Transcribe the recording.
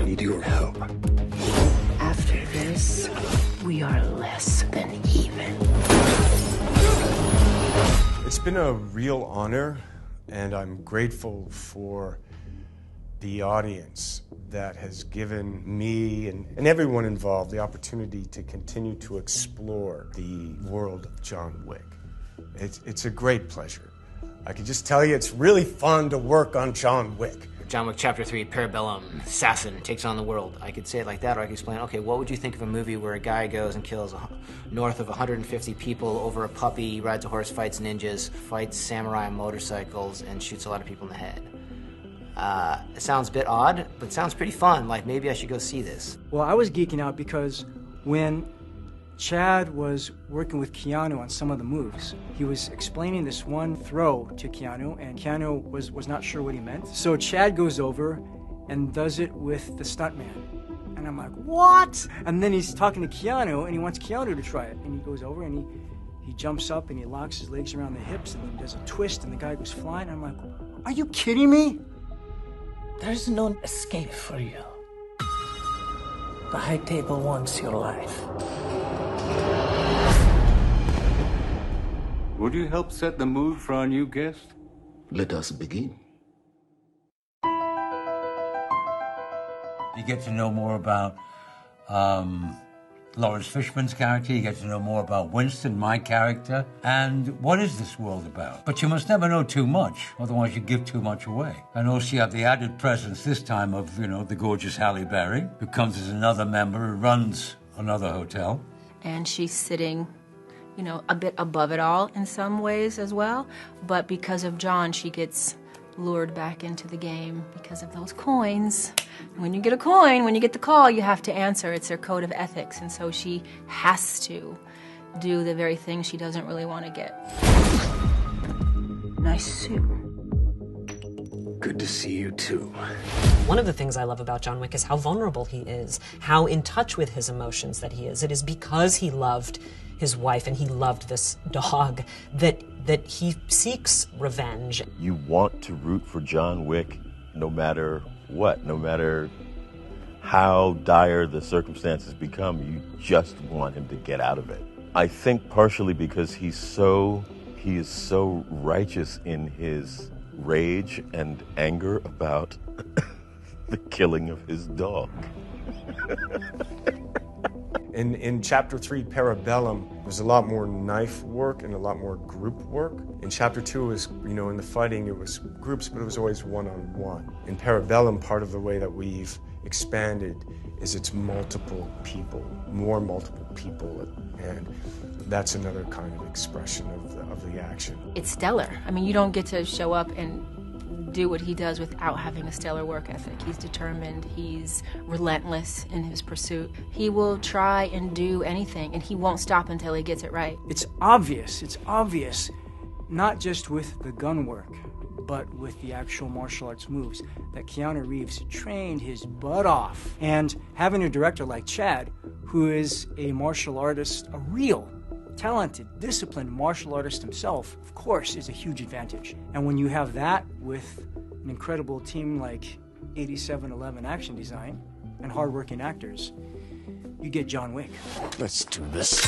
need your help. After this, we are less than even. It's been a real honor, and I'm grateful for the audience that has given me and everyone involved the opportunity to continue to explore the world of John Wick. It's a great pleasure. I can just tell you it's really fun to work on John Wick. John Wick Chapter 3, Parabellum, assassin takes on the world. I could say it like that, or I could explain, okay, what would you think of a movie where a guy goes and kills north of 150 people over a puppy, rides a horse, fights ninjas, fights samurai on motorcycles, and shoots a lot of people in the head? It sounds a bit odd, but it sounds pretty fun. Like, maybe I should go see this. Well, I was geeking out because when Chad was working with Keanu on some of the moves, he was explaining this one throw to Keanu, and Keanu was not sure what he meant. So Chad goes over and does it with the stuntman. And I'm like, what? And then he's talking to Keanu, and he wants Keanu to try it. And he goes over and he jumps up and he locks his legs around the hips and he does a twist and the guy goes flying. I'm like, are you kidding me? There's no escape for you. The high table wants your life. Would you help set the mood for our new guest? Let us begin. You get to know more about Lawrence Fishburne's character, you get to know more about Winston, my character, and what is this world about? But you must never know too much, otherwise you give too much away. And also you have the added presence this time of, the gorgeous Halle Berry, who comes as another member who runs another hotel. And she's sitting, a bit above it all in some ways as well. But because of John, she gets lured back into the game because of those coins. When you get a coin, when you get the call, you have to answer. It's their code of ethics. And so she has to do the very thing she doesn't really want to get. Nice suit. Good to see you too. One of the things I love about John Wick is how vulnerable he is, how in touch with his emotions that he is. It is because he loved his wife and he loved this dog that he seeks revenge. You want to root for John Wick no matter what, no matter how dire the circumstances become, you just want him to get out of it. I think partially because he is so righteous in his rage and anger about the killing of his dog. In Chapter 3, Parabellum, there's a lot more knife work and a lot more group work. In Chapter 2, it was, in the fighting, it was groups, but it was always one-on-one. In Parabellum, part of the way that we've expanded is it's multiple people, more multiple people, and that's another kind of expression of the action. It's stellar. I mean, you don't get to show up and do what he does without having a stellar work ethic. He's determined, he's relentless in his pursuit. He will try and do anything, and he won't stop until he gets it right. It's obvious, not just with the gun work, but with the actual martial arts moves, that Keanu Reeves trained his butt off. And having a director like Chad, who is a martial artist, a real talented, disciplined martial artist himself, of course, is a huge advantage. And when you have that with an incredible team like 8711 Action Design and hardworking actors, you get John Wick. Let's do this.